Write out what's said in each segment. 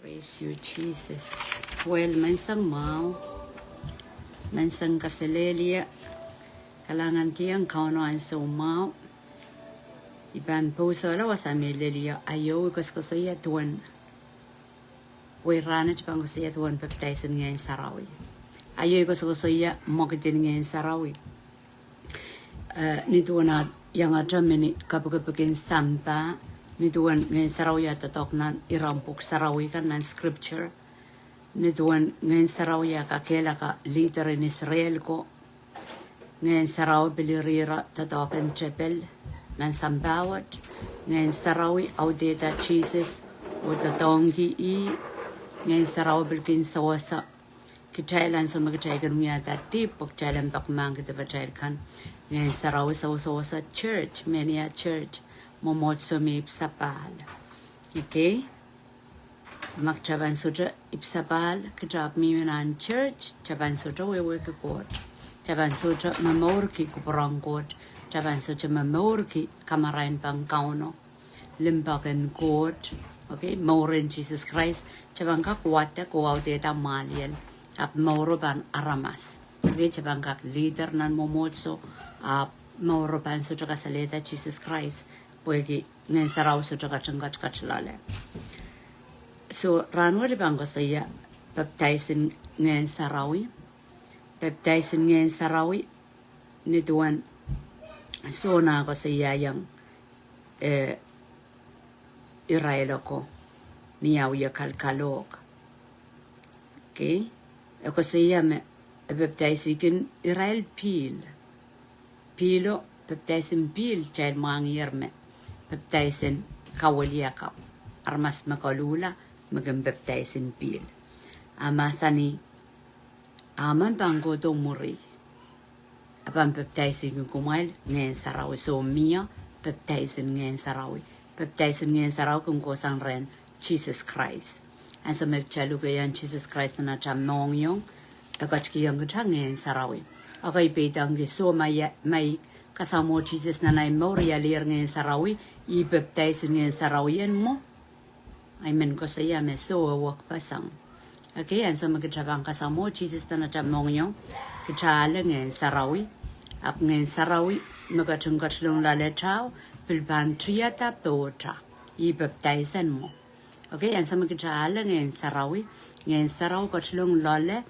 Praise you, Jesus. Well, mansang mau, mansang kaselelia, kalangan kiyang kauno an so mau. Iban puso la wasamelelia ayo koskosoya tuan. We ran it pangosoya tuan baptized Ngehn Sarawi. Ayo koskosoya mokitin Ngehn Sarawi. Ni tuan yang ada meni kapukapukin sampa. Ni tuan Ngehn Sarawi atatok nan irampuk Sarawi kan nan scripture. Ni tuan Ngehn Sarawi kakela ka leader in Israel ko. Ngehn Sarawi bilirira tatokan chapel nan sambawat. Ngehn Sarawi audeta Jesus o tatongi i. Ngehn Sarawi bilkin sawasa. Kitailan so magkaigan niya dati pagkailan bakmang kita kan. Ngehn Sarawi sawasa church, many a church. Momot sumi ipsapal. Okay? Magchaban sutra ipsapal, kajab miunan church, chaban sutra wewe kikot. Chaban sutra mamor ki kuparangkot. Chaban sutra mamor ki kamarain pang kauno. Limbagan kot. Okay? Morin Jesus Christ. Chaban kak wata kuwaw teta malian. Ap moro ban aramas. Okay? Chaban kak leader nan momot so. Moro ban sutra kasaleta Jesus Christ. Puegi Ngehn Sarawi sutra kacangkat kacalale. So ranwa bang ko saya baptizing Ngehn Sarawi. Baptizing Ngehn Sarawi ni tuan so na ko saya yang Israel ko niyaw ya kalkalok. Okay? Ako saya me baptizing Israel Pilo baptizing pil child mangir me. Baptizing kawaliakaw. Armas makalula, maging baptizing pil. Amasani, aman banggo do muri. Apan baptizing kumail, Ngehn Sarawi. So miya, baptizing Ngehn Sarawi. Baptizing Ngehn Sarawi kung kusang ren, Jesus Christ. Ang sa magchalugayan, Jesus Christ na nachamnong yung, akat kiyang kachang Ngehn Sarawi. Okay, petang giso may kasamo Jesus na naimoria lir Ngehn Sarawi, i-baptize Ngehn Sarawi yan mo. Amen ko saya me so wak pasang. Okay, yan sa magkacabang kasamo Jesus na nachamnong nyo, kacala Ngehn Sarawi. Ap Ngehn Sarawi, magkacungkaclong laletaw, pilpan triyata pota, i-baptize mo. Okay, yan sa magkacala Ngehn Sarawi kaclong lale,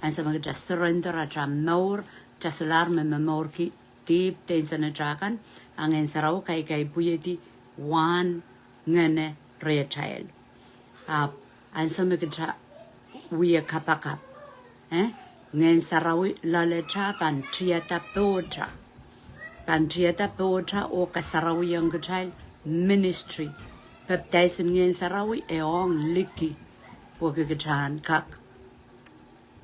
yan sa magkacasurrender at ramnor, casular me memor ki, deep tensa na jakan ang Ngehn Sarawi kay buyeti one ngene rechael an samikja wiya kapakap Ngehn Sarawi lalecha pan triata pocha o kasarawi yang child ministry baptizing Ngehn Sarawi eong liki pokikachan kak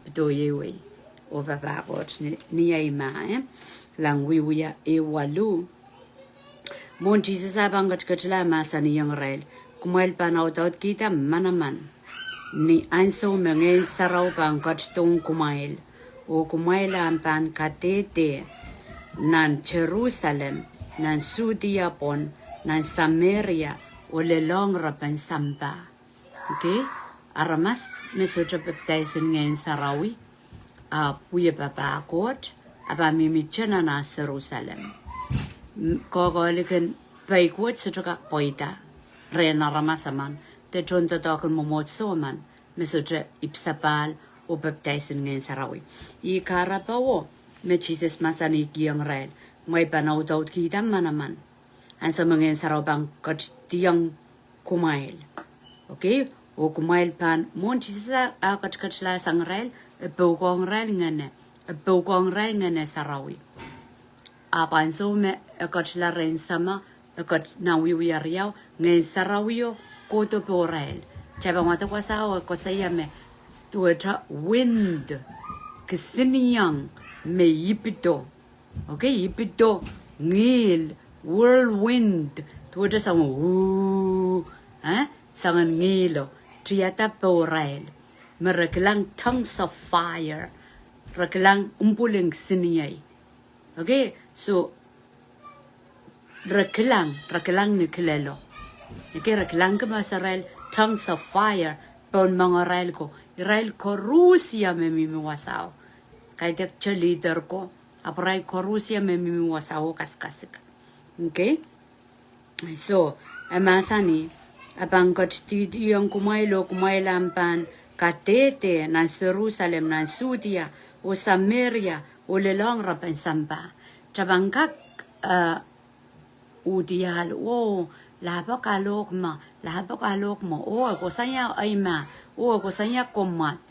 betoyewe o babakot ni ay ma lang wiya walu mon Jesus abangat katla masani yang rail kumail panautot kita manaman ni anso Ngehn Sarawi bangkat tong kumail o kumail ampan katete nan Jerusalem nan Sudia pon nan Samaria o lelong rapan samba. Okay, aramas mesoja baptizing Ngehn Sarawi puya babakot aba mimichana na Jerusalem. Kogolikan baikot sa tukak poita. Rena ramasaman. Te chonto token momot soman. Mesoja ipsapal o baptizing Ngehn Sarawi. I karapawo. Me Jesus masani kiyang red. May panautaut kita manaman. Ang sa mga Ngehn Sarawi bang katiyang kumail. Okay? O kumail pan. Mon Jesus katla sang red. Bukong red ngane. Bukong red ngane Sarawi. Apan so me katla ren sama kat nawi ariaw Ngehn Sarawi koto porel. Chaba mata ko saya me tuwa wind kisiniyang me yipito. Okay, yipito ngil whirlwind tuwa sa sangan ngilo triyata porel. Mereklang tongues of fire. Reklang umpuling siniyay. Okay, so reklang ni kilelo. Okay, reklang ka masarel tongues of fire pon mga Israel ko Rusia memimiwasao. Kaya dek cha leader ko, apray ko Rusia memimiwasao kaskasik. Okay? So, amasani, abangkat tidiyang kumailampan, katete, na Jerusalem, na Sudia, o Samaria, o lelong rapan samba. Tabangkak, udiyal, lahabak alok mo, ako sanya ay ako sanya komat,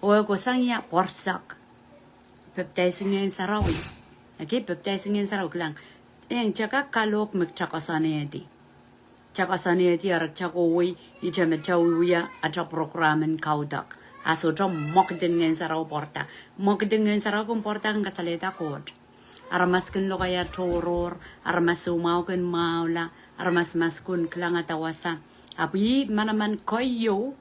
ako sanya porsak. Baptizing in Sarawi. Okay, baptizing in Sarawi lang. Chaka kalok magchakasanedi. Chakasanedi arak chakowi, ichametawuya at a programen kaudak. Aso jom mokding in Saraw porta. Mokding in Saraw porta ang kasalita kod. Aramaskin lo kaya toror, aramasumaw maula, aramasmaskun klang atawasa. Api manaman koyo,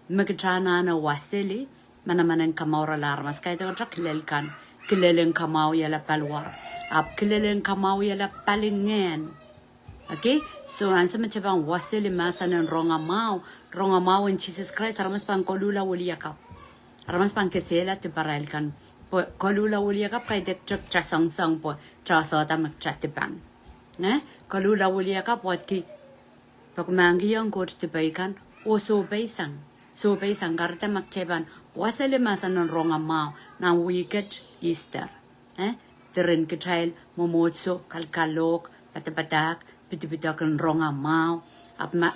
magchana na wasili, manaman ang kamawra larmas. Kaya ito kilelkan, kilelen kamaw yala palwar. Ap kilelen kamaw yala palingen. Okay? So, ansa machabang wasili masan ng rongamaw in Jesus Christ, aramas pang kolula uliyakap. Aramas pang kesela ti paralkan. Kolula uliyakap kay dek chak chasang po chasota magchatipan. Kolula uliyakap wat ki pagmangi yang kot tibaikan o so beisang karta magcheban wasale masan ng rongamaw na wicked Easter. Tirin kitayl momotso kalkalok patapatak pitipitak ng rongamaw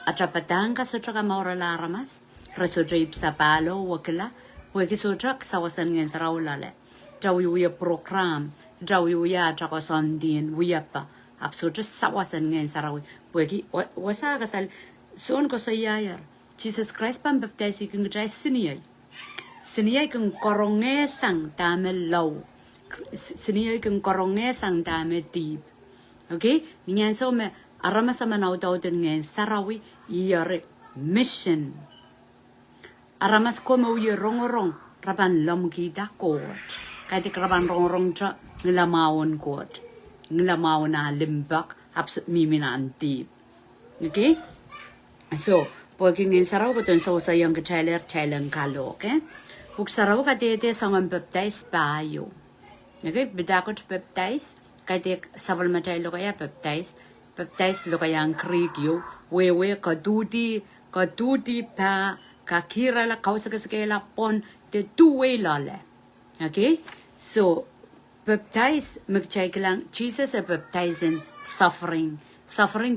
atrapatang ka so chaka mauralaramas raso drip sa palo wakila pwede so chak sawasan ngayon sa raulale. Jawiuya program, jawiuya chaka sondin, wiya pa. Apso just sawasan ngayon sa rawi. Pwede, wasa kasal, soon ko sa yayar. Jesus Christ pang baptize kong jay siniyay. Siniyay kong korongesang dame law. Siniyay kong korongesang dame deep. Okay? Ngayon so me, arama sa manaw daw din ngayon sa rawi, iyari mission. Aramas ko mo yung rong-rong, raban lamgi dakot. Kaya raban rong-rong cha, nilamawon kot. Nilamawon na limbak, absut miminaan tip. Okay? So, pagking in saraw ko dun sa usayang kachailang kalo, okay? Pag saraw ka dito sa mga baptize payo. Okay? Bidakot baptize, kaya sabal matay lo kaya baptize lo kaya ang krigyo, wewe kadudi pa, kakira la kausa kaskela pon te tuwe lale. Okay? So, baptize magchay lang Jesus a baptizing suffering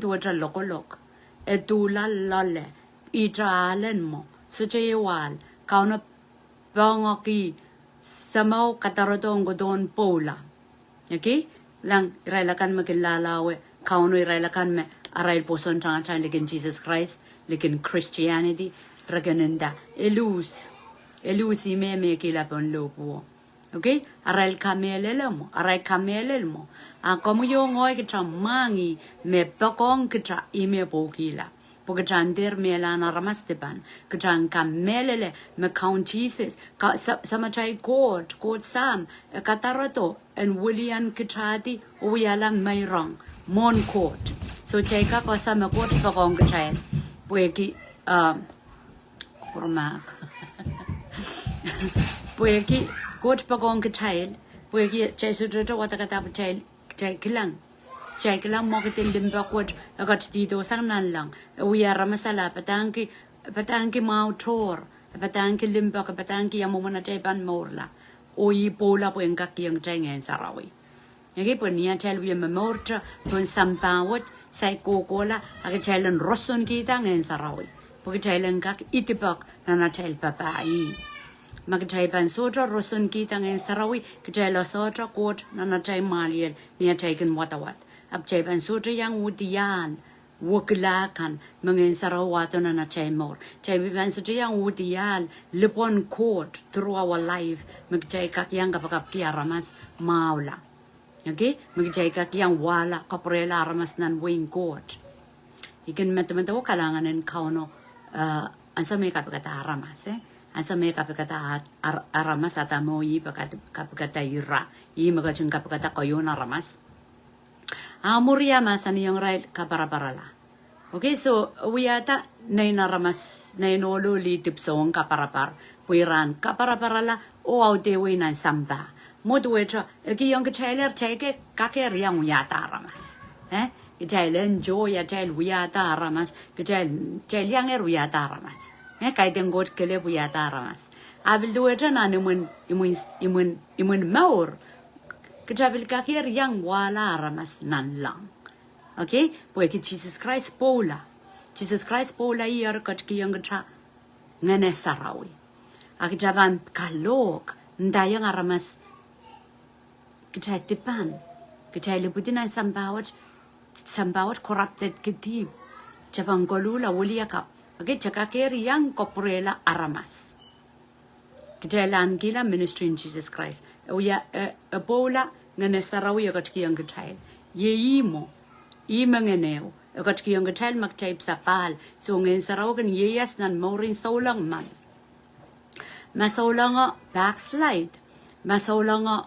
tuwa lokolok. Etula lale itraalan mo so chayewal kauna bangoki samaw katarodong godon pola. Okay? Lang irailakan makilalawe kauna irailakan me arail poson chang likin Jesus Christ likin Christianity ragananda elus me kilapon lopo. Okay? Aral kamelel mo. Como yung ngoy kita mangi me pakong kita ime pokila. Pagkajandir me la na ramastepan. Kajan kamelele me count Jesus. Sama chay God Sam, Katarato, and William Kitati, uyalang mayrong, mon court. So chay ka ko sa me court pakong kachay. Pweki, kurma. Pweki, God pagong kachay, pweki chay sudrato watakatap chay kilang mo kitil limbakot agat dito sang nan lang. Uyara masala patangki mautor, patangki limbak, patangki yamumana chay pan morla. Oyi pola po yung kakiyang chay ngayon Sarawi. Nagi po niya chay luya mamorta po yung sampawat say kokola agat chay lang roson kita ngayon Sarawi. Pag chay lang kak itipak na na chay papai. Magchay pan sotra roson kita ngayon Sarawi, kachay la sotra kot na chay maliel niya chay kan watawat. Abchay pan sotra yang udiyan, wakilakan, mga Sarawato na chay mor. Chay pan sotra yang udiyan, lipon kot through our life, magchay kakyang kapag kiaramas maula. Okay? Magchay kakyang wala kaprela aramas nan wing kot. Ikan mata-mata kalangan ng kauno, ansa may kapagata aramas Ansa may kapagata aramas at amoy kapagata ira. Magachung kapagata kayo na aramas. Amuria masan yung right kaparaparala. Okay, so we ata na inaramas na inolo li tipsong kaparapar puiran kaparaparala o audewe na samba modwecha ki yung chailer cheke kake riang yata ramas chailen jo ya chail yata ramas chail yang yata ramas kai den got kele yata ramas abil duwecha na imun maur kajabil kake riang wala ramas nan lang. Okay, porque Jesus Christ pola iar kat ki yang cha ngene Sarawi. Ak jaban kalok ndayang aramas kichay tipan kichay liputin sambawat corrupted kiti jaban golula wuliaka. Okay, chakakeri yang koprela aramas. Kichay lan gila ministry in Jesus Christ. Uya pola ngene Sarawi kat ki yang kichay. Yeimo imangeneo kat ki yung gatal magtaip sa pal so ngin sarawagan yeyas nan morin saulang man masaulang backslide masaulang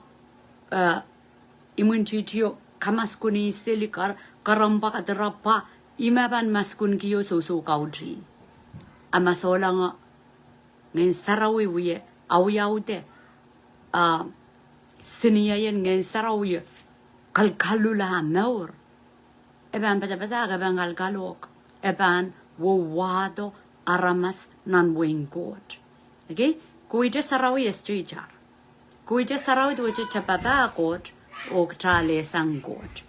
imun chitio kamaskuni selikar karamba kadrapa imaban maskun kiyo susu kaudri amasaulang ngin sarawi wiye awyaude siniyayen ngin sarawi kalkalula maur Eban bata gabangal galok. Eban wawado aramas nan winggot. Okay? Kuija Sarawi estrijar. Kuija Sarawi duwe chapata got o trale sangot.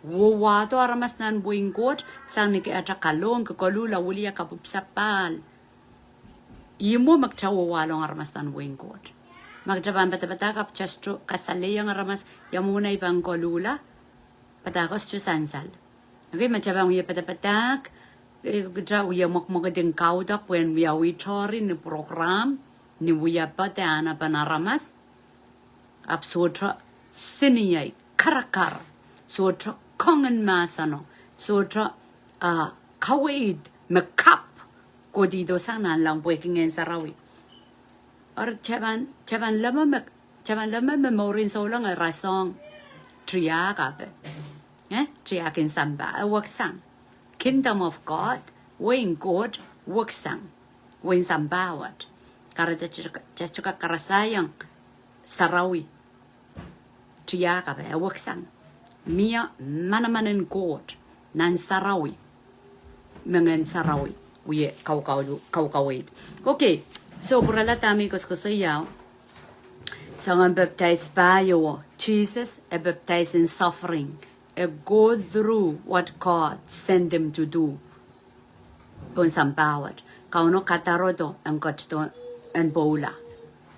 Wawado aramas nan winggot sang niki atakalong kakolula wulia kapupsapal. Imo magchawawalong aramas nan winggot. Magjaban bata kapchastro kasaleyang aramas yamuna ibang kolula. Patakos to sansal. Okay, machabang uya patapatak. Gja uya mokmogading kaudak when we are wichori ni program ni uya patana panaramas. Absotra siniyay karakar. Sotra kongan masano. Sotra kawaid makap. Kodido sana lang breaking in Sarawi. Or chaban lama memorin so lang a rasong triagabe. Triakin samba a work sang. Kingdom of God, when God work sang. When sambawat. Karada jastuka karasayang Sarawi. Triagabe a work sang. Mia manamanin God. Nan Sarawi. Mengen Sarawi. We kaukawid. Okay, so buralatami koskosayaw. Sangan baptized by you, Jesus, a baptized in suffering, a go through what God sent them to do. Pon sambawat, kauno katarodo ang kotto and bola.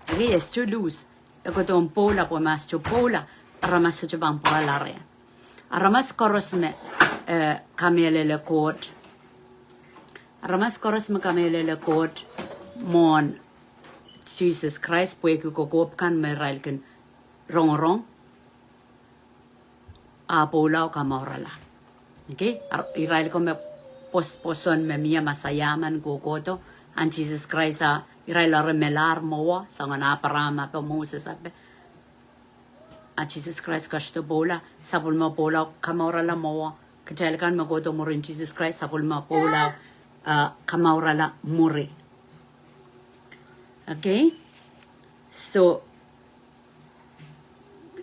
Okay, yes to lose. A koton bola po mas to bola, aramas to bang polare. Aramas korosme kamele le court. Aramas korosme kamele le court mon. Jesus Christ puede que kan meralken rong a pola o kamorala. Okay? Israel ko me poson me mia masayaman gogoto an Jesus Christ a Israel remelar moa sa nga parama pa Moses ape. A Jesus Christ kasto bola sabul ma pola kamorala moa katel kan magoto mo rin Jesus Christ sabul ma pola kamorala muri. Okay, so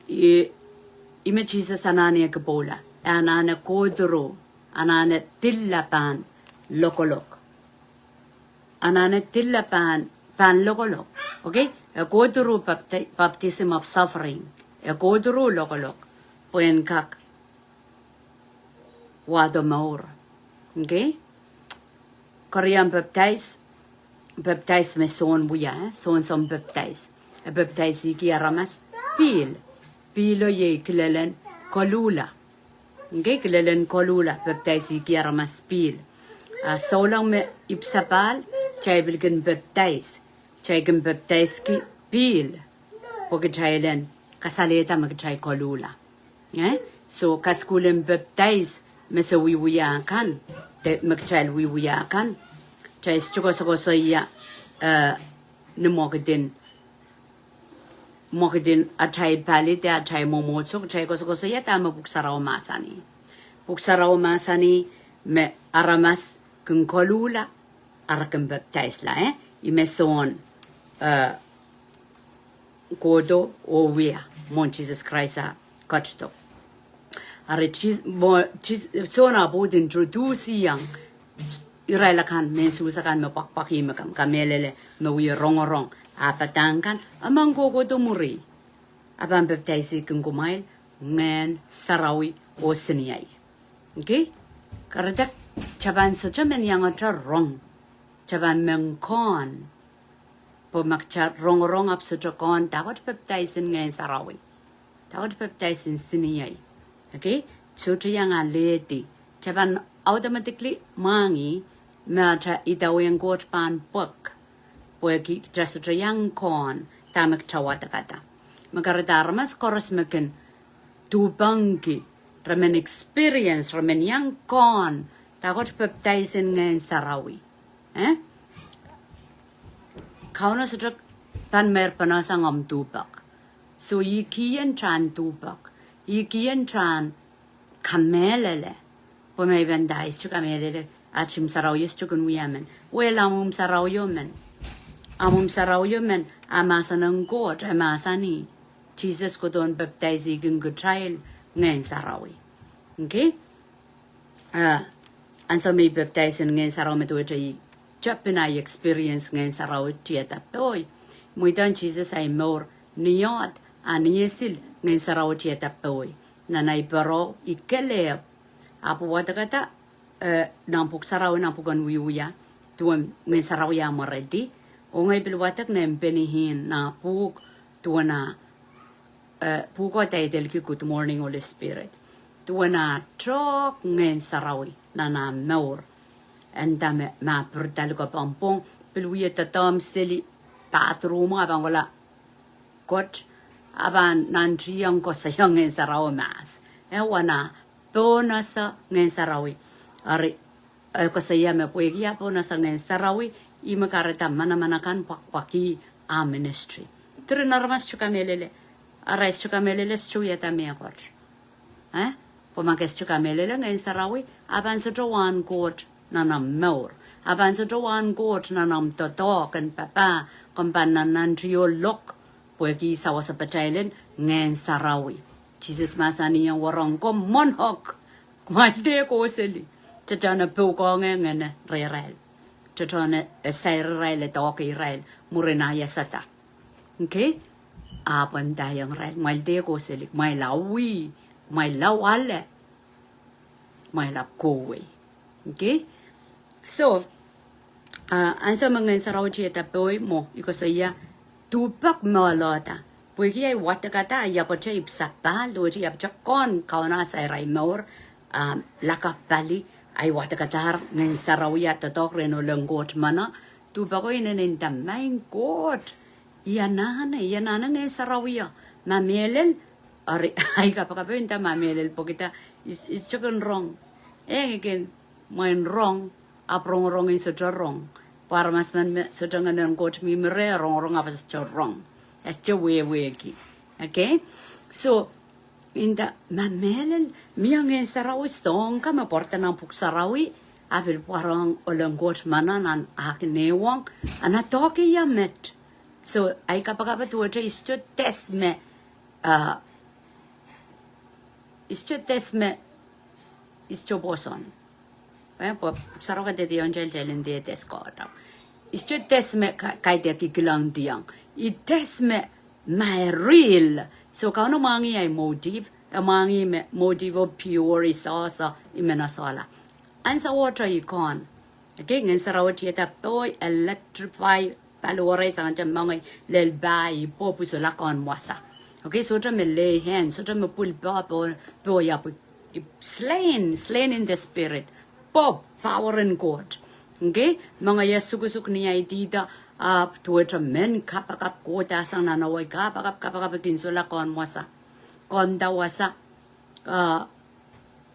ima Jesus anane kabola, anane kodro, anane tillapan lokolok, anane tillapan pan lokolok. Okay, a kodro baptism of suffering, a kodro lokolok, puen kak wado maur. Okay, Korean baptize me son buya, son baptize. A baptize iki aramas pilo ye kilelen kolula. Okay, kilelen kolula, baptize iki aramas pil. So lang me ipsapal, chay bilgan baptize. Chay gan baptize ki pil. Porque chaylen kasaleta magchay kolula. So kaskulen baptize me sa wiwuya kan. Magchay wiwuya kan. Chay chuko ya ni mokidin atay palit ya atay momotsok chay ko ya tama buksaraw masani me aramas kun kolula arakan baptize la I me son kodo o wea mon Jesus Christ kachto are sona bod introduce yang Iraila kan mensusa kan me pakpaki me kam kamelele me wi rong apatang kan amang gogo to muri abang baptize kun kumail Ngehn Sarawi o siniyay okay karadak chaban so chamen yang atra rong chaban mengkon po makcha rong up so kon tawat baptize Ngehn Sarawi tawat baptize siniyay okay so yang a lady chaban automatically mangi Matra itaweng got pan pok poeki just yang kon tamak chawata kata magaradarmas koros meken tubangi ramen experience ramen yang kon tagot baptize Ngehn Sarawi kauna sutra pan mer panasangam tubak so yikian tran tubak yikian tran kamelele pomay bandai su kamelele Achim Sarawi stukun wiyamen. Well amum Sarawi men amasa ng God amasa ni Jesus ko don baptize iging good trial Ngehn Sarawi. Okay? And so may baptize Ngehn Sarawi meto ay Japanese experience Ngehn Sarawi tiyata toy. Muitan Jesus ay more niyot aniyesil Ngehn Sarawi tiyata toy. Nanay pero ikelep. Apo wata kata nampuk Sarawi nampukan wiuya tuan Ngehn Sarawi amaredi o ngay bilwatak na empenihin na puk tuan na puko tayo ki good morning Holy Spirit tuan na trok Ngehn Sarawi na maur and dame ma perdal ko pampong bilwiya tatam stili bathroom abang wala kot aban nantriyang ko sa Ngehn Sarawi mas wana bonasa Ngehn Sarawi Ari ko saya me puegi apo na sang Ngehn Sarawi I makarata mana-manakan pakpaki a ministry. Tiri narmas chukamelele. Arais chukamelele struyata meakor. Pomakes chukamelele Ngehn Sarawi aban sa jawan court na nam maur. Aban sa jawan court na nam totok and papa kompan nan trio lok puegi sawa sa patailen Ngehn Sarawi. Jesus masani yang warong ko monhok. Kwande ko seli. Tatana pukong ngene rerel. Tatana sairel toki rel murenaya sata. Okay? Apan tayang rel malde ko selik may lawi, may lawale, may lapkowe. Okay? So, ansa mga Sarawi cheta boy mo iko saya tupak malota. Pugi ay wata kata ya pacha ipsapa lo ya pacha kon kauna sairai more lakapali ay wata katar Ngehn Sarawi at tok reno lenggot mana tu bago inen main god iana Ngehn Sarawi mamelel ari ay kapakapenta mamelel pokita is chicken wrong again main wrong aprong wrong is wrong para mas man so jangan god mi mere wrong apa so wrong as jo we ki okay so Inda mamelel miyang Ngehn Sarawi song ka maporta ng puk Sarawi apil parang olenggot mana nan akinewang anatoke yamet so ay kapag tuwa isto test me isto boson po Sarawi de yon jelen de test ko ta isto test me kay de kilang diang I test me my real so kano mangi ay motive mangi motive of pure isasa imenasala ansa water icon okay Ngehn Sarawi tieta toy electrify palore sa jam mangi lel bai po puso lakon wasa okay so me lay hands so me pull po ya slain in the spirit pop power in God okay mga yasugusuk niya itida tuwa men kapakap kota sang nanaway kapakap kinsula kon wasa konda wasa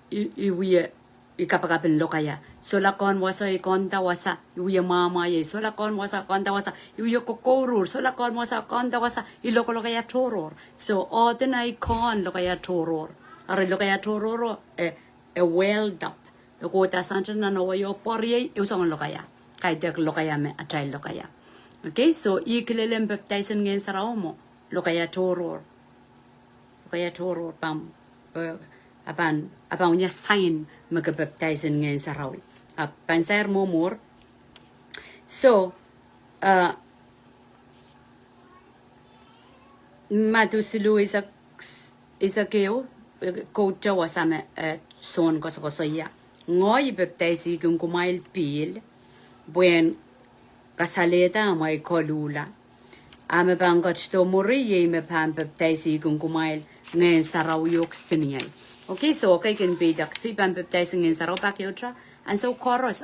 iwiye ikapakapin lokaya sola kon wasa konda wasa iwiye mama ye sola kon wasa konda wasa iwiye kokorur sola kon wasa konda wasa iloko lokaya toror so ordinary kon lokaya toror are lokaya tororo a welled up kota sancha na no yo porie usong lokaya kai dek lokaya me atai lokaya okay so ikilelem baptizing Ngehn Sarawi mo lokaya toror pam abang nya sign mag-baptizing Ngehn Sarawi panser mo more so matusilu isa keo ko jawa sama son ko ya ngoi baptize kung kumail pil buen kasaleta mai kolula ame bangot sto muri ye me pam baptize kung kumail Ngehn Sarawi yok siniai okay so okay can be dak si pam baptizing Ngehn Sarawi pak yotra and so chorus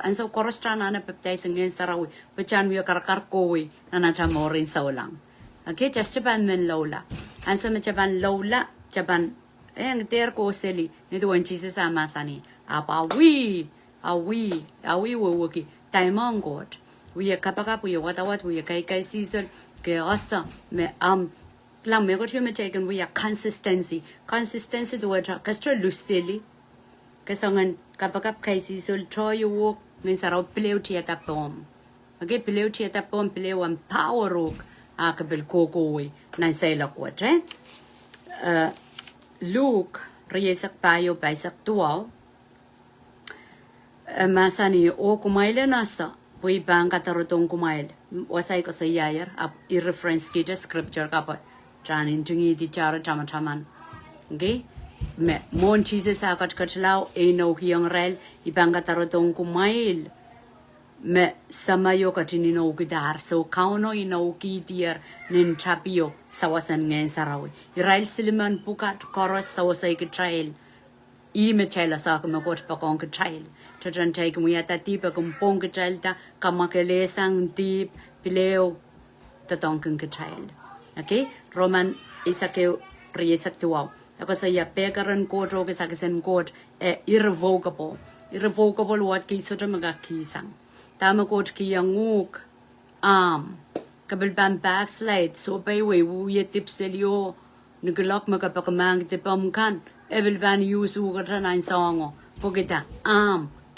trana na baptizing Ngehn Sarawi pechan wi karkar kowi na chamorin saulang okay just japan men lola and so japan lola japan ang ter ko seli ni tuan Jesus sama sani apa we woki taimong god we kapaka pu yo wat we kai season ke asa me lang me ko chume taken we consistency do tra kastro luseli kasangan kapaka kai season tro yo walk Ngehn Sarawi pleu tiata pom okay pleu tiata pom pleu am power rock akabel kokowe nan say la kwatre Luke riyesak payo paisak tuaw masani o kumail nasa pui bang katarotong kumail wasay ko sa yayar i-reference kita scripture kapa tranin tungi di chara tama-taman okay me mon Jesus akat katlaw no hiyang rel ibang katarotong kumail me samayo katinino gidar so kauno ki tier nin chapio sawasan Ngehn Sarawi Israel siliman pukat koros sawasay ke trail I me chela sa me kot pa kong ke trail tran tay ko yata tipa kumpong ke trail ta kamakele sang tip pileo tatong ke trail okay Roman isake priyesak tuaw ako sa ya pekaran kot ro ke sakisen kot irrevocable what ki soto magakisang tama kot ki yanguk kabel ban backslide so bay we wu ye tipselio niglok makapakamang tipam kan ebel ban yusu gatranan songo pogita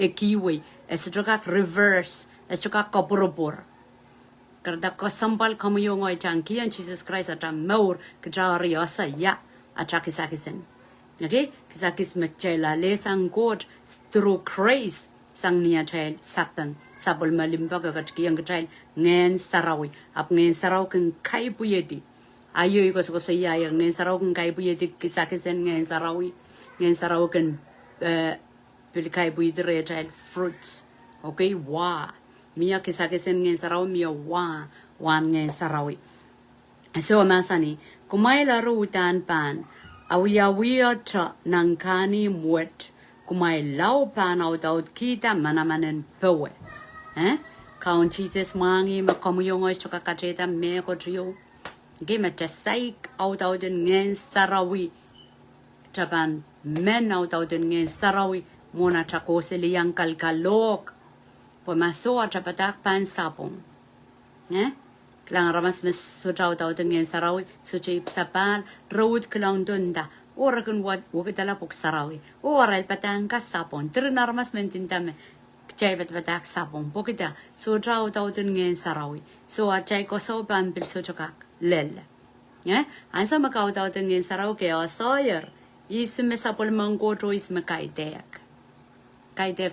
kiwi estroka reverse estroka koporobor kada ko sambal kamuyo ngoy tanki and Jesus Christ atam maur kjari osa ya atakisakisen okay kisakis mechela lesang god through grace sang niya child satan sabol malimbaga katkiyang child Ngehn Sarawi Ngehn Sarawi kung kai buyedi ayo ko sa iya yang Ngehn Sarawi kung kai buyedi kisakisen Ngehn Sarawi kung pilkai buyedi re child fruits okay miya kisakisen Ngehn Sarawi miya wan Ngehn Sarawi so masani kumaila rutan pan awiya ta nangkani muet kumai lau pan out kita manamanen pewe kaun Jesus mangi makomuyong ois choka katreta me ko trio game at saik out in Ngehn Sarawi taban men out in Ngehn Sarawi mona takoseli yang kalkalok pemaso atapatak pan sapong klang ramas mes sutau out in Ngehn Sarawi suci sapal road klang dunda Oragon what wukitala puk Sarawi oral patang kasapon trinarmas mentintame chay batak sapong pokita so draw out in Ngehn Sarawi so achay ko so ban bil so chokak lel ansa makaw out in Ngehn Sarawi ke soyer isme sapol mangko to isme kaitek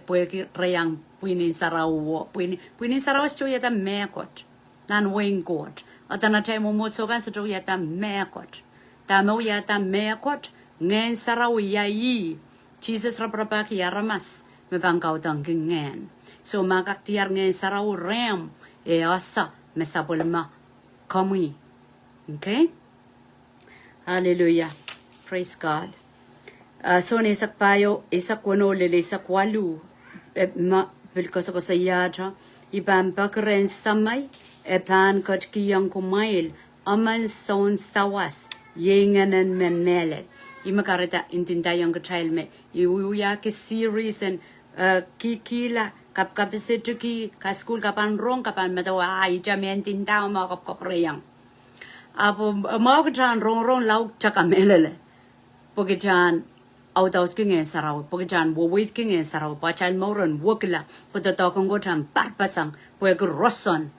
pueki reyang puinin Sarawi puinin Sarawi sto yata mekot nan wingkot atana tay mo motsogan so yata mekot tamo yata mekot Ngehn Sarawi yayi Jesus raprapak yaramas mebangkaw tang Ngehn so makaktiar Ngehn Sarawi rem asa mesapolma kami okay hallelujah praise God so ni sakpayo isakwano lele sakwalu bilkoso ko sayata ibambakren samay epan kotkiyang kumail aman son sawas yenganan memelet imakarita intindayang child me iuya ke series and kikila kapkapisitu ka school kapan rong kapan matawa ai jamen tindaw mo kapkopreyang apo mo kan rong lau chakamelele pogitan out king and Sarawi, Pogan, wait king and Sarawi, Pachal Moran, Wokila, put the talk on Gotam, Parpasang, Poeg Rosson,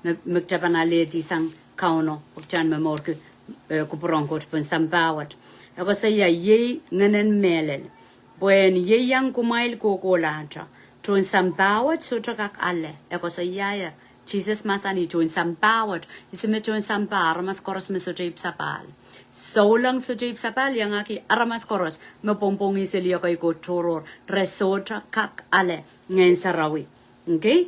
Mcjapanaleti sang Kauno, Pochan Memork, Cupuron Coach Pun Sambawat. I was a ye, Nanan Melel. When ye young Kumail go lanta, to in Sambawat, so Chakak Ale, I was a yaya. Jesus masani to in Sambawat, is a metro in Sambar, Mascoros Mesojip Sapal. So lang sa Jib Sapal, yang aki aramas koros, mapompong isili ako iko toror, resota kak ale, ngayon Sarawi. Okay?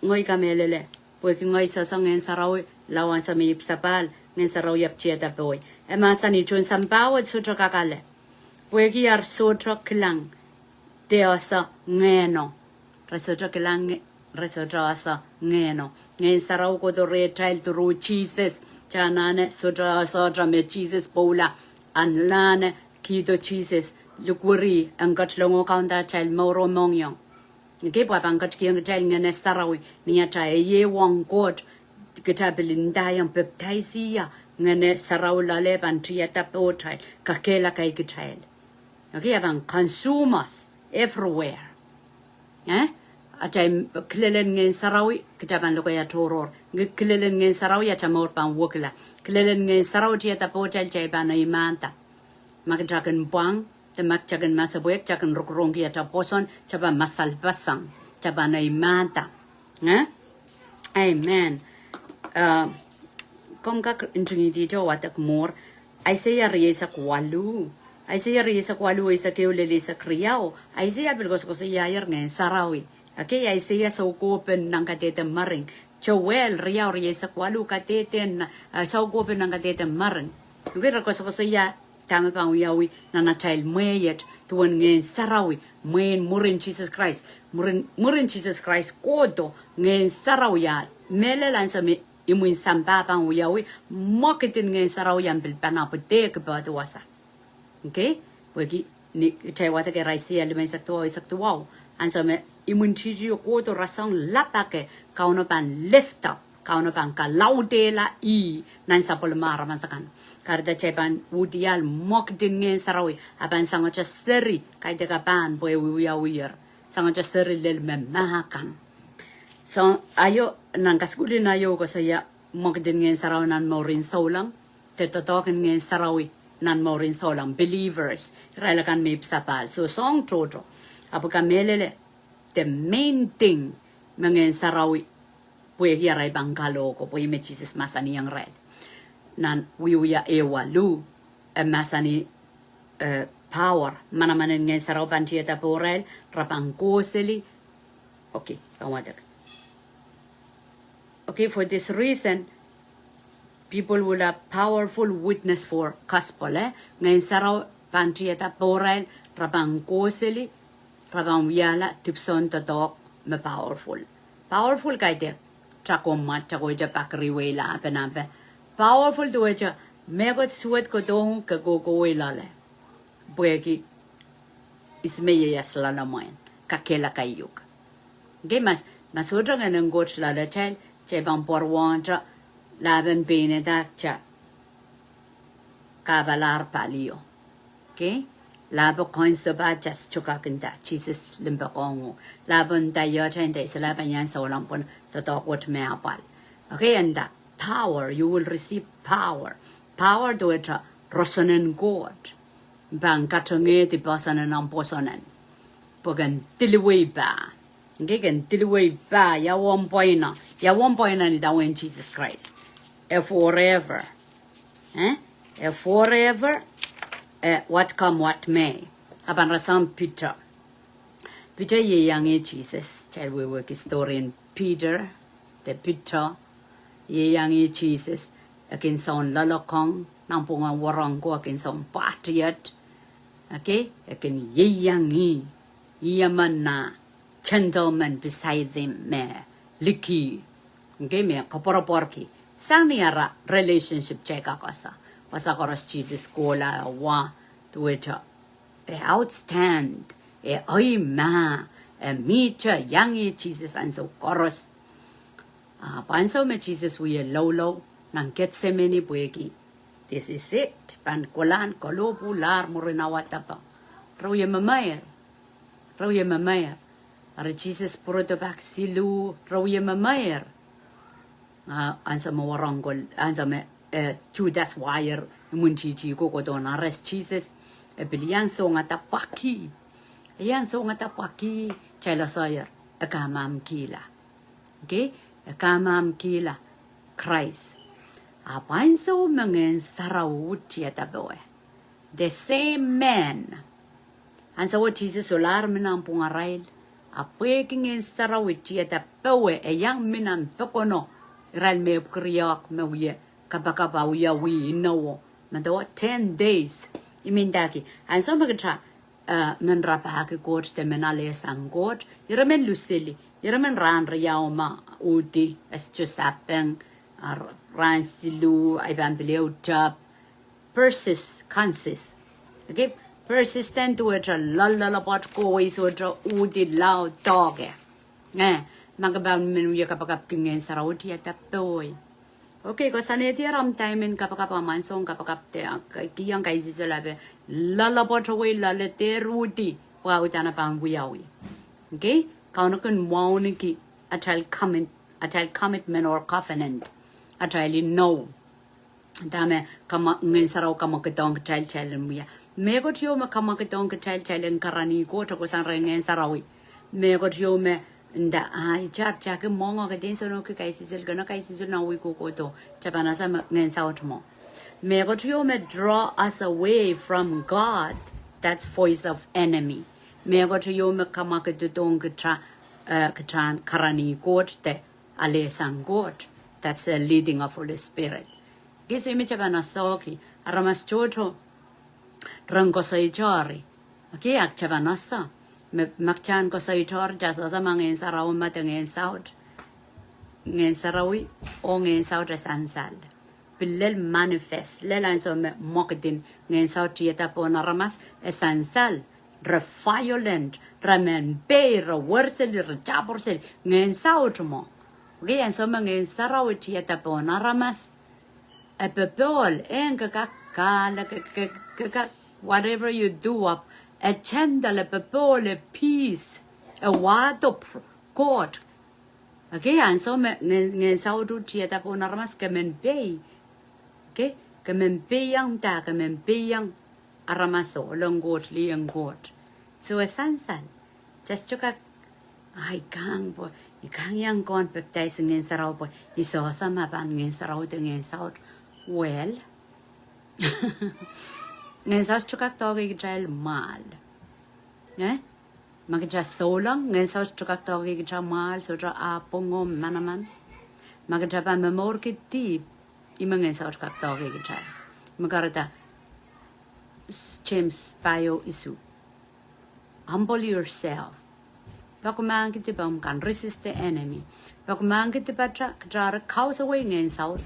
Ngoy kamelele, pwede ngoy sasang ngayon Sarawi, lawan sa Jib Sapal, ngayon Sarawi ap chiyata poy. E masani chun Sambawat sotra kak ale. Pwede yar sotra kilang, deosa ngeno, resotra kilang, resotra asa ngeno. Ngayon Sarawi ko to retail to ro cheeses, Janane, Sotra, me Jesus Bola, and Lane, Kido Jesus, Lukuri, and got long account that child Moro Mongyong. The Cape up and got King telling an Sarawi, Niata, a ye one god, Getabilin Diam Baptizia, Nene Saraula Leb and Triata Potai, Kakela Kai child. Okay, about consumers everywhere. Eh? At I'm clearing in Sarawi, Kitaban Lokoya Toror, clearing in Sarawi at a more pan wokla, clearing in Sarawati at a portal Jabana Imanta. Makajagan Bang, the Makajagan Masabwek, Jagan Rokorongi at a poson, Chaba Masal Basang, Jabana Imanta. Eh? Amen. Comca intriguito what a more. I say a race a qualu. I say a race a qualu is a keulisa criao. I say a Bilgoscosia and Sarawi. Okay, I say so open Nankatete Maring. Chowel, Ria, Riesa Qualu, Catete, so open Nankatete Maring. You get a Coscosia, Tamapan Yawi, Nana child, Mayet, to one Ngehn Sarawi, Main Murin Jesus Christ, Murin Jesus Christ, Kodo, Ngehn Sarawia, Melelansa, Imun Sambapan Yawi, marketing Ngehn Sarawian Bilpanapo take about the wasa. Okay, we tell what I get I see elements at all is up to wow, and some. Imunchiji ko to rasang lapake kaunopan lift up kaunopan ka laudela nan sapolmara mansakan karda chepan udial mokdin Ngehn Sarawi aban sangocha seri kai de kapan boy wir sangocha seri lel memakan so ayo nang kaskuli na yo ko saya mokdin Ngehn Sarawi nan morin solang te totoken Ngehn Sarawi nan morin solang believers relakan me sapal so song toto apuka melele the main thing Ngehn Sarawi pwe hiarai bangkalo ko pwe me Jesus masani yang red nan wiuya ewalu masani power mana Ngehn Sarawi bantieta porel rapangkoseli okay kawadak okay for this reason people will have powerful witness for gospel Ngehn Sarawi bantieta porel rapangkoseli Rabang Viala Tipson to talk me powerful. Powerful kaide Tracomat Chagoja Bakri Wela Penabe. Powerful to which a megot sweat codon kago lale. Buegi is me yaslana mine. Kakela kayuk. Gamas Masudra and Goch Lala child, Cheban Porwantra, Laban Benedaccia Cavalar Palio. Okay? Labo coins about just chukakinda, Jesus Limbagongo, Labon Dayota and Salaban Yan Solampon, the dog what me apal. Okay, and that power, you will receive power. Power to it, Rosanen God. Bang Katonge, the Bosan and Amposonen. Pogan Tiliway Ba. Gigan Tiliway Ba, ya 1 point, ya 1 point and down in Jesus Christ. A forever. Eh? A forever. What come what may. Aban rasam Peter. Peter ye young Jesus. Child we work historian Peter. The Peter ye young Jesus. Akin son lalakong. Nampunga warang ko akin son patriot. Okay? Akin ye young yaman na. Gentleman beside them me. Liki. Okay me kaporoporki. Sang niara relationship check akasa. Pasakoros Jesus kola wa tueta outstand oi ma meet young Jesus and so koros panso me Jesus we low nang Gethsemane buegi This is it. Pan kolan kolopu lar murina watapa. Rauye mamayer. Rauye mamayer. Are Jesus puro back silu rauye mamayer. Ansa mawarangol ansa me Judas wire munchichi ko don arrest Jesus. Bilian so ngatapaki. Yan so ngatapaki chela sayer. Akamam kila. Okay? Akamam kila. Christ. Apain so mangen Sarawi boy. The same man. And so what Jesus solar minam pungarail. A peking in Sarawi boy. A young minan tokono. Ral me kriok me we. Kapakapa we know. Madawa 10 days. Imindaki. And so magatra. Men rapaki coach the menales and god. You remember Lucille. You remember ran riauma udi as just happened. Ran silu iban below top. Consist. Okay? Persistent to it a lullaby go is or udi loud dog. Magabang men we kapakap king and Sarawi at that boy. Okay, because I need time in Kapakapa Mansong Kapakap young guys is a lave lullaby away lullate rudi while Danapan we are we. Okay? Kaunakan Wauniki a child commitment or covenant. A child no. Dame come Ninsaro Kamakadong child and we are. Megot Yoma Kamakadong child and Karani go to Kosan and Sarawi. Megot Yome. Nda jack mongo ka din so no ka isisil gana ka isisil na we ko to Japan sa ngen south mo me go to me draw us away from God. That's voice of enemy. Me go to me kama ka dong ka tran karani god te ale sang god. That's the leading of Holy Spirit. Gisi mi Japan sa ki aramas chocho rango sa ijari. Okay ak Japan sa Machan ko sa itor just as among in Sarawi matang in South. Ngin Sarawi o ngin South Sansal. Pilel manifest. Lelan so mokdin ngin South Tieta Ponaramas a Sansal. Violent. Ramen Bay, Wursel, Jaborsel, ngin South mo. Okay, and so ngin Sarawi Tieta Ponaramas. A pebble, and whatever you do up. A candle, a pebble, a peace, a word of God. Okay, and so men saudu tieta ponarmas kemen pay. Okay, kemen pay young da, kemen pay young aramaso, long goat, liang goat. So a sansan, just took a I can't boy, you can't young gone baptizing in Sarawi boy. He saw some abang in Sarawi in South. Well. Ngayon sa chukak tawag child mal. Magja solang ngayon sa chukak tawag mal so tra apongom manaman. Magja pa memor kiti imang ngayon sa chukak tawag child. Magarata James bio isu. Humble yourself. Pakumang kiti ba can resist the enemy. Pakumang kiti ba tra cause away ngayon sa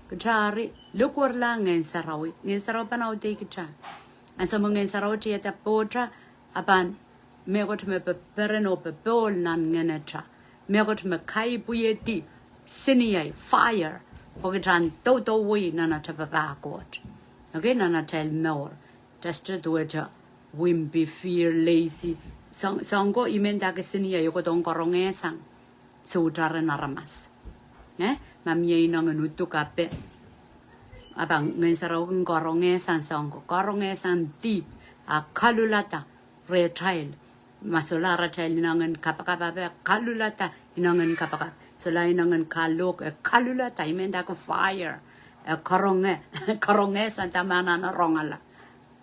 Kachari, look what lang in Sarawi, in Sarapan take it. And some in Saroti at a potra, upon Megot me pereno pepol nan genetra, Megot me kai buyeti, sinia, fire, Pogatan toto way nana tapapa court. Again, nana tell more, just to do it, wimpy, fear, lazy, songo imendaka sinia, you got on corongesang, so taranaramas. Mamye nang nutukape abang ngayon sa rawang korongesan sangko korongesan deep a kalulata retail masolara tail nangan kapakapape kalulata inangan kapaka solay nangan kalok kalulata imenda ko fire korongesan tamana na rongala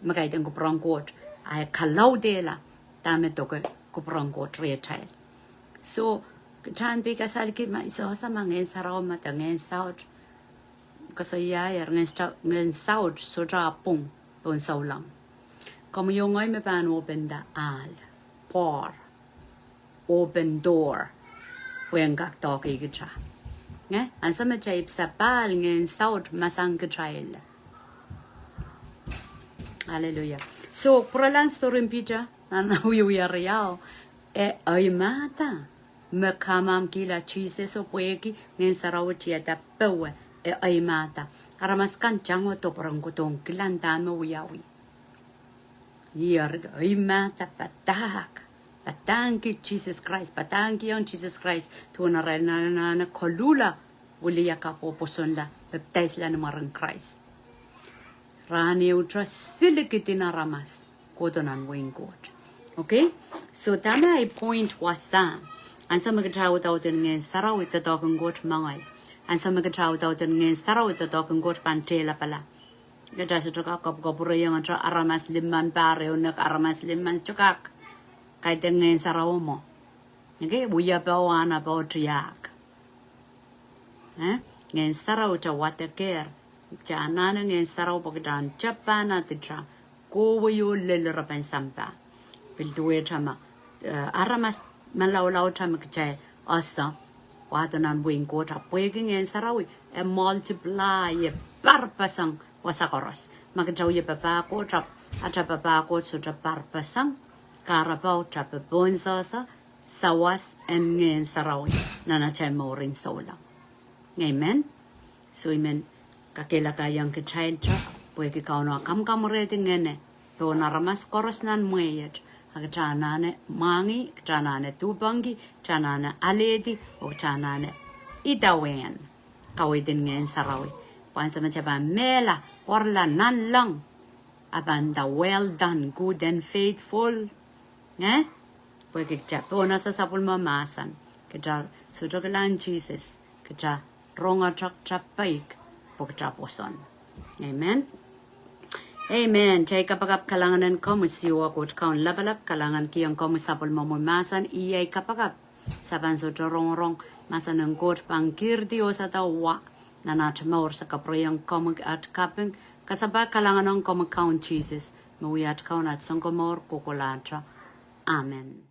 magaiteng ko prangkot ay kalaudela tame to ko prangkot retail so Chan bika salkit ma iso sa mga saraw matangin South kasayayar ngin South so drapong pon saulang como yung ay me pan open the al por open door when gak talk igicha an sa majay sa pal ngin South masang kachail hallelujah so puralan story pija nanawiyariyaw ay mata Makamam kila cheese so pueki, then Sarawi at a power, e ai mata. Aramas kancang o to parang kutong kilantan mo wiyawi. Yer ai mata patak. Patanki Jesus Christ, patanki on Jesus Christ. Tuwa na kolula wuli yaka po posonda. Baptize la namarang Christ. Rani utra silikitina ramas. Kodonan wing God. Okay? So tama ay point wasa. Ansa magtrawo tao din ngayon Sarawi tatokang God mangay. Ansa magtrawo tao din ngayon Sarawi tatokang God pantela pala. Gata sa chukak kapura yung atra aramas liman pare o aramas liman chukak. Kahit ngayon Saraw mo. Okay? Buya pa wana pa o triyak. Ngayon Saraw ta water cha nana ngayon Saraw pagdaan chapa na titra. Kuwayo lilirapan sampa. Pilduwe chama. Aramas malaw-law chama kachay asa. Wato nan buing ko ta. Pwede ngayon Sarawi. E multiply. E parpasang wasakoros. Magkachaw ye papako trap. Acha papako so trap parpasang. Karapaw trap bonsa sawas and ngayon Sarawi. Nanachay mo rin sa ulang. Amen? So amen. Kakilakayang kachay trap. Pwede ka na kam rating ngene. Do naramas koros nan mweyet. Agchanane mangi, chanane tubangi, chanane aledi, o chanane itawen. Kawidin ngayon Sarawi. Pansa machaba mela, orla nan lang. Abanda well done, good and faithful. Pwede kcha. Puna sa sapul mamasan. Kcha sujogalan Jesus. Kcha ronga chak paik. Pukcha poson. Amen. Amen. Chay kapagap kalanganan ko musiwa ko kaun labalap kalangan kiyang ko musapol mamumasan iyay kapagap saban so rong masan ng kot pangkirdi o sa tawa na natamaur sa kaprayang komag at kapeng kasaba kalangan ng komag kaun Jesus mawiyat kaun at sangkomor kukulatra. Amen.